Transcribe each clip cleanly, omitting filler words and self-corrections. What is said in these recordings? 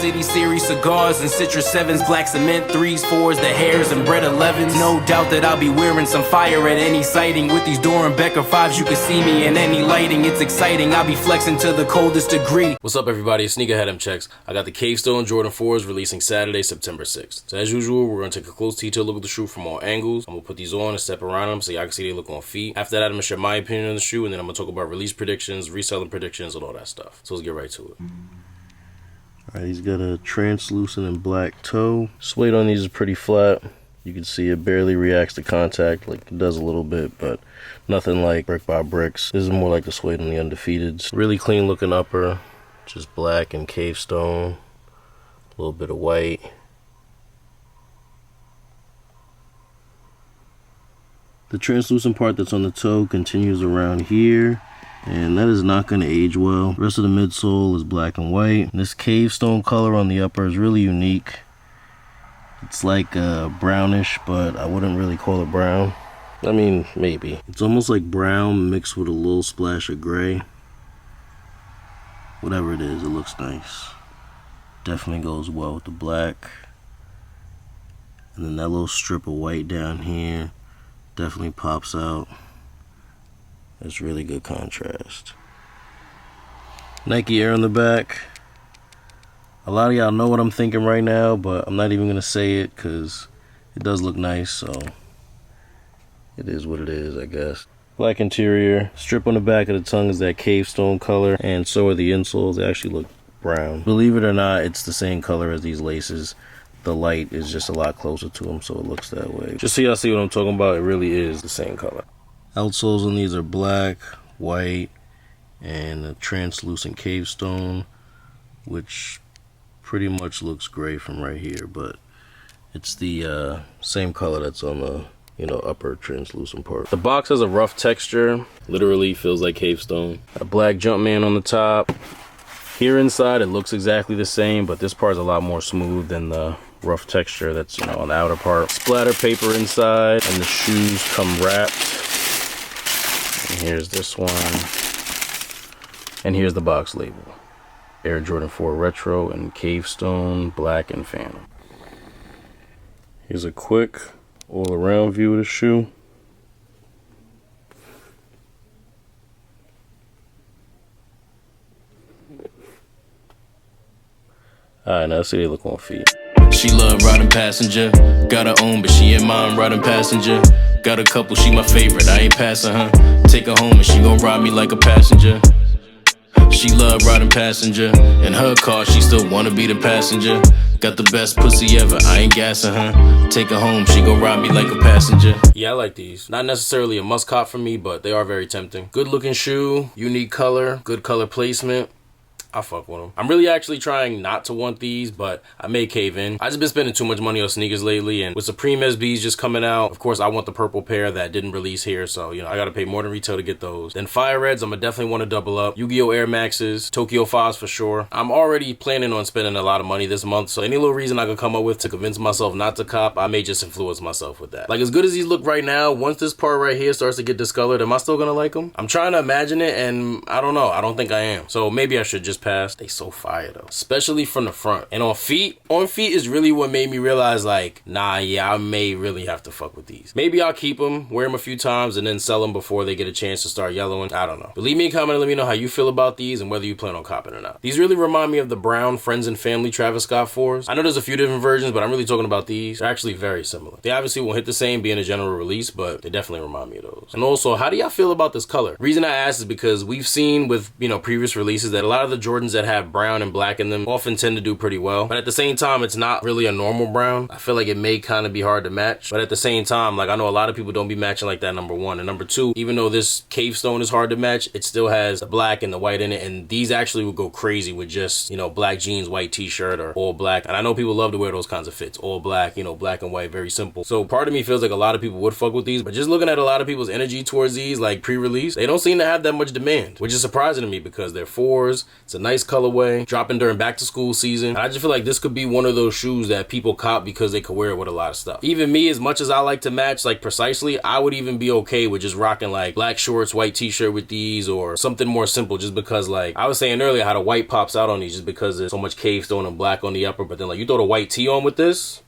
City series cigars and Citrus 7s, black cement 3s, 4s, the hairs and bread 11s. No doubt that I'll be wearing some fire at any sighting. With these Doran Becker 5s, you can see me in any lighting. It's exciting, I'll be flexing to the coldest degree. What's up, everybody? It's Sneakerhead M Checks. I got the Cavestone Jordan 4s releasing Saturday, September 6th. So as usual, we're going to take a close detailed look at the shoe from all angles. I'm going to put these on and step around them so y'all can see they look on feet. After that, I'm going to share my opinion on the shoe, and then I'm going to talk about release predictions, reselling predictions, and all that stuff. So let's get right to it. Alright, he's got a translucent and black toe. Suede on these is pretty flat. You can see it barely reacts to contact, like it does a little bit, but nothing like brick by bricks. This is more like the suede on the Undefeateds. Really clean looking upper, just black and Cavestone. A little bit of white. The translucent part that's on the toe continues around here, and that is not going to age well. The rest of the midsole is black and white. This Cavestone color on the upper is really unique. It's like brownish, but I wouldn't really call it brown. I mean, maybe. It's almost like brown mixed with a little splash of gray. Whatever it is, it looks nice. Definitely goes well with the black. And then that little strip of white down here definitely pops out. It's really good contrast. Nike Air on the back. A lot of y'all know what I'm thinking right now, but I'm not even gonna say it because it does look nice, so it is what it is, I guess. Black interior. Strip on the back of the tongue is that Cavestone color, and so are the insoles. They actually look brown. Believe it or not, it's the same color as these laces. The light is just a lot closer to them, so it looks that way. Just so y'all see what I'm talking about, it really is the same color. Outsoles on these are black, white, and a translucent Cavestone, which pretty much looks gray from right here, but it's the same color that's on the upper translucent part. The box has a rough texture, literally feels like Cavestone. A black Jumpman on the top. Here inside it looks exactly the same, but this part is a lot more smooth than the rough texture that's on the outer part. Splatter paper inside, and the shoes come wrapped. And here's this one, and here's the box label. Air Jordan 4 Retro and Cavestone, black and Phantom. Here's a quick all-around view of the shoe. Alright, now let's see how they look on feet. She love riding passenger. Got her own, but she ain't mine riding passenger. Got a couple, she my favorite, I ain't passing her. Take her home and she gon' ride me like a passenger. She love riding passenger. In her car, she still wanna be the passenger. Got the best pussy ever, I ain't gassing her. Take her home, she gon' ride me like a passenger. Yeah, I like these. Not necessarily a must cop for me, but they are very tempting. Good looking shoe, unique color, good color placement. I fuck with them. I'm really actually trying not to want these, but I may cave in. I just been spending too much money on sneakers lately, and with Supreme SBs just coming out, of course I want the purple pair that didn't release here, so I gotta pay more than retail to get those. Then Fire Reds, I'm gonna definitely want to double up. Yu-Gi-Oh! Air Maxes, Tokyo 5s for sure. I'm already planning on spending a lot of money this month, so any little reason I could come up with to convince myself not to cop, I may just influence myself with that. Like, as good as these look right now, once this part right here starts to get discolored, am I still gonna like them? I'm trying to imagine it, and I don't know. I don't think I am. So maybe I should just pass. They so fire though, especially from the front. And on feet is really what made me realize, like, nah, yeah, I may really have to fuck with these. Maybe I'll keep them, wear them a few times, and then sell them before they get a chance to start yellowing. I don't know. But leave me a comment and let me know how you feel about these and whether you plan on copping or not. These really remind me of the brown Friends and Family Travis Scott 4s. I know there's a few different versions, but I'm really talking about these. They're actually very similar. They obviously won't hit the same being a general release, but they definitely remind me of those. And also, how do y'all feel about this color? Reason I ask is because we've seen with previous releases that a lot of the Jordans that have brown and black in them often tend to do pretty well, but at the same time it's not really a normal brown. I feel like it may kind of be hard to match, but at the same time, like, I know a lot of people don't be matching like that, number one. And number two, even though this Cavestone is hard to match, it still has the black and the white in it, and these actually would go crazy with just black jeans, white t-shirt, or all black. And I know people love to wear those kinds of fits, all black, black and white, very simple. So part of me feels like a lot of people would fuck with these, but just looking at a lot of people's energy towards these, like pre-release, they don't seem to have that much demand, which is surprising to me because they're 4s. It's a nice colorway, dropping during back to school season. And I just feel like this could be one of those shoes that people cop because they could wear it with a lot of stuff. Even me, as much as I like to match like precisely, I would even be okay with just rocking like black shorts, white t-shirt with these, or something more simple, just because like I was saying earlier how the white pops out on these just because there's so much cave stone and black on the upper, but then like you throw the white tee on with this,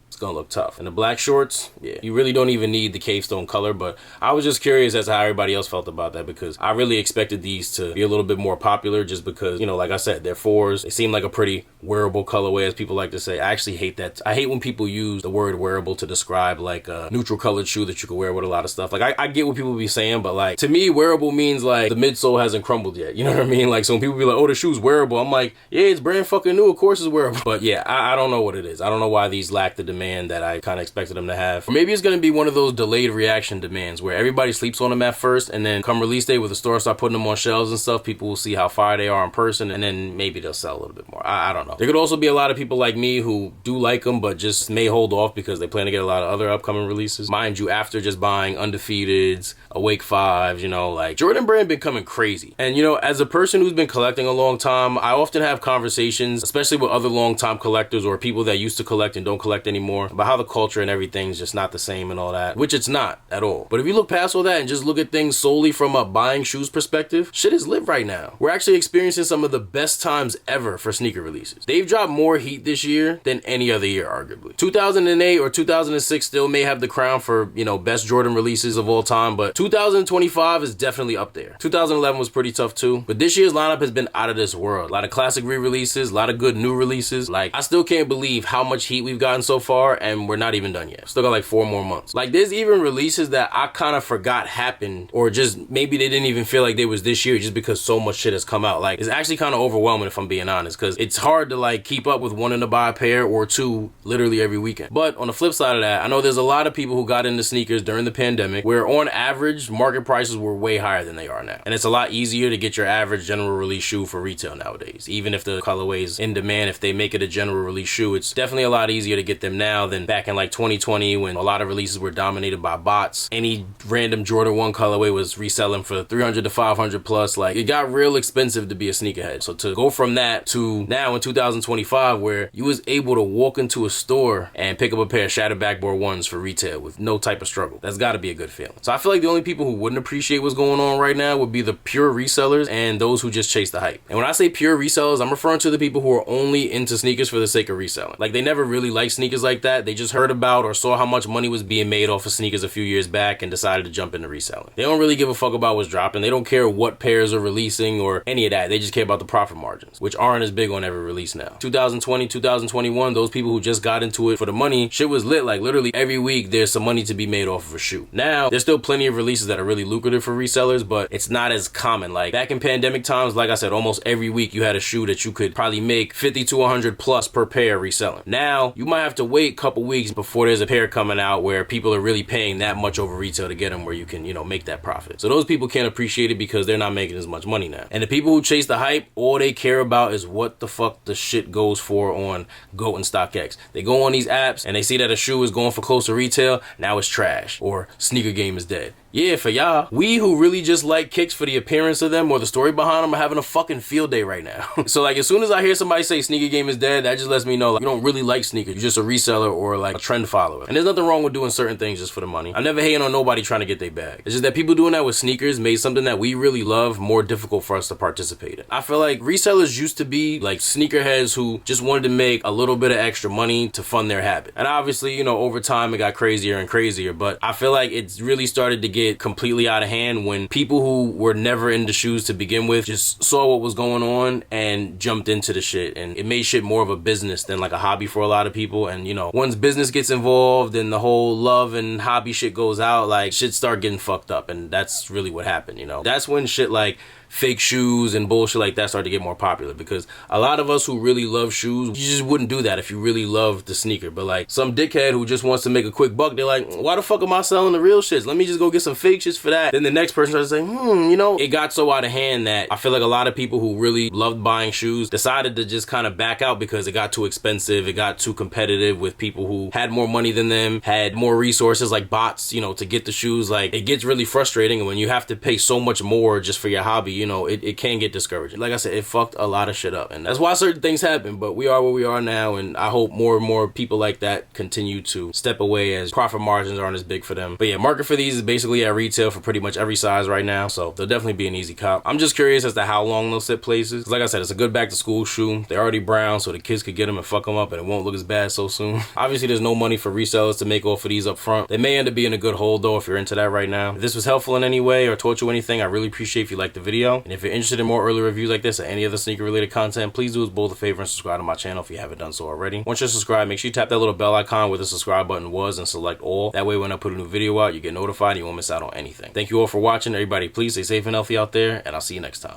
it's gonna look tough. And the black shorts, yeah, you really don't even need the cave stone color, but I was just curious as to how everybody else felt about that, because I really expected these to be a little bit more popular just because, you know, like I said, they're 4s. They seem like a pretty wearable colorway, as people like to say. I actually hate that. I hate when people use the word wearable to describe like a neutral colored shoe that you can wear with a lot of stuff. Like I get what people be saying, but like to me, wearable means like the midsole hasn't crumbled yet. You know what I mean? Like, so when people be like, oh, the shoe's wearable, I'm like, yeah, it's brand fucking new. Of course it's wearable. But yeah, I don't know what it is. I don't know why these lack the demand that I kind of expected them to have. Or maybe it's going to be one of those delayed reaction demands where everybody sleeps on them at first, and then come release day, with the store start putting them on shelves and stuff, people will see how fire they are in person, and then maybe they'll sell a little bit more. I don't know. There could also be a lot of people like me who do like them but just may hold off because they plan to get a lot of other upcoming releases, mind you, after just buying Undefeateds, Awake 5s, you know, like Jordan Brand been coming crazy. And you know, as a person who's been collecting a long time, I often have conversations, especially with other long time collectors or people that used to collect and don't collect anymore, about how the culture and everything's just not the same and all that, which it's not at all. But if you look past all that and just look at things solely from a buying shoes perspective, shit is lit right now. We're actually experiencing some of the best times ever for sneaker releases. They've dropped more heat this year than any other year, arguably. 2008 or 2006 still may have the crown for, you know, best Jordan releases of all time, but 2025 is definitely up there. 2011 was pretty tough too, but this year's lineup has been out of this world. A lot of classic re-releases, a lot of good new releases. Like, I still can't believe how much heat we've gotten so far, and we're not even done yet. Still got like 4 more months. Like, there's even releases that I kind of forgot happened, or just maybe they didn't even feel like they was this year just because so much shit has come out. Like, it's actually kind of overwhelming if I'm being honest, because it's hard to like keep up with wanting to buy a pair or two literally every weekend. But on the flip side of that, I know there's a lot of people who got into sneakers during the pandemic where on average market prices were way higher than they are now, and it's a lot easier to get your average general release shoe for retail nowadays. Even if the colorway's in demand, if they make it a general release shoe, it's definitely a lot easier to get them now than back in like 2020 when a lot of releases were dominated by bots. Any random Jordan 1 colorway was reselling for 300 to 500 plus. Like, it got real expensive to be a sneakerhead. So to go from that to now in 2025 where you was able to walk into a store and pick up a pair of shattered backboard 1s for retail with no type of struggle, that's got to be a good feeling. So I feel like the only people who wouldn't appreciate what's going on right now would be the pure resellers and those who just chase the hype. And when I say pure resellers, I'm referring to the people who are only into sneakers for the sake of reselling. Like, they never really liked sneakers like that. They just heard about or saw how much money was being made off of sneakers a few years back and decided to jump into reselling. They don't really give a fuck about what's dropping. They don't care what pairs are releasing or any of that. They just care about the profit margins, which aren't as big on every release now. 2020, 2021, those people who just got into it for the money, shit was lit. Like, literally every week there's some money to be made off of a shoe. Now, there's still plenty of releases that are really lucrative for resellers, but it's not as common. Like, back in pandemic times, like I said, almost every week you had a shoe that you could probably make 50 to 100 plus per pair reselling. Now, you might have to wait a couple weeks before there's a pair coming out where people are really paying that much over retail to get them where you can, you know, make that profit. So those people can't appreciate it because they're not making as much money now. And the people who chase the hype, all they care about is what the fuck the shit goes for on GOAT and StockX. They go on these apps and they see that a shoe is going for close to retail, now it's trash, or sneaker game is dead. Yeah, for y'all, we who really just like kicks for the appearance of them or the story behind them are having a fucking field day right now. So like, as soon as I hear somebody say sneaker game is dead, that just lets me know like, you don't really like sneakers. You're just a reseller or like a trend follower. And there's nothing wrong with doing certain things just for the money. I'm never hating on nobody trying to get their bag. It's just that people doing that with sneakers made something that we really love more difficult for us to participate in. I feel like resellers used to be like sneakerheads who just wanted to make a little bit of extra money to fund their habit. And obviously, you know, over time it got crazier and crazier, but I feel like it's really started to get completely out of hand when people who were never into shoes to begin with just saw what was going on and jumped into the shit, and it made shit more of a business than like a hobby for a lot of people. And you know, once business gets involved and the whole love and hobby shit goes out, like shit start getting fucked up, and that's really what happened. You know, that's when shit like fake shoes and bullshit like that started to get more popular, because a lot of us who really love shoes, you just wouldn't do that if you really love the sneaker. But like some dickhead who just wants to make a quick buck, they're like, why the fuck am I selling the real shits? Let me just go get some fake shits for that. Then the next person starts saying, you know, it got so out of hand that I feel like a lot of people who really loved buying shoes decided to just kind of back out because it got too expensive. It got too competitive with people who had more money than them, had more resources like bots, you know, to get the shoes. Like, it gets really frustrating, and when you have to pay so much more just for your hobby, you know, it can get discouraging. Like I said, it fucked a lot of shit up, and that's why certain things happen. But we are where we are now, and I hope more and more people like that continue to step away as profit margins aren't as big for them. But yeah, market for these is basically at retail for pretty much every size right now, so they'll definitely be an easy cop. I'm just curious as to how long they'll sit places. Like I said, it's a good back to school shoe. They're already brown, so the kids could get them and fuck them up, and it won't look as bad so soon. Obviously, there's no money for resellers to make off of these up front. They may end up being a good hold though if you're into that right now. If this was helpful in any way or taught you anything, I really appreciate if you liked the video. And if you're interested in more early reviews like this or any other sneaker related content, please do us both a favor and subscribe to my channel if you haven't done so already. Once you're subscribed, make sure you tap that little bell icon where the subscribe button was and select all. That way when I put a new video out, you get notified and you won't miss out on anything. Thank you all for watching. Everybody, please stay safe and healthy out there, and I'll see you next time.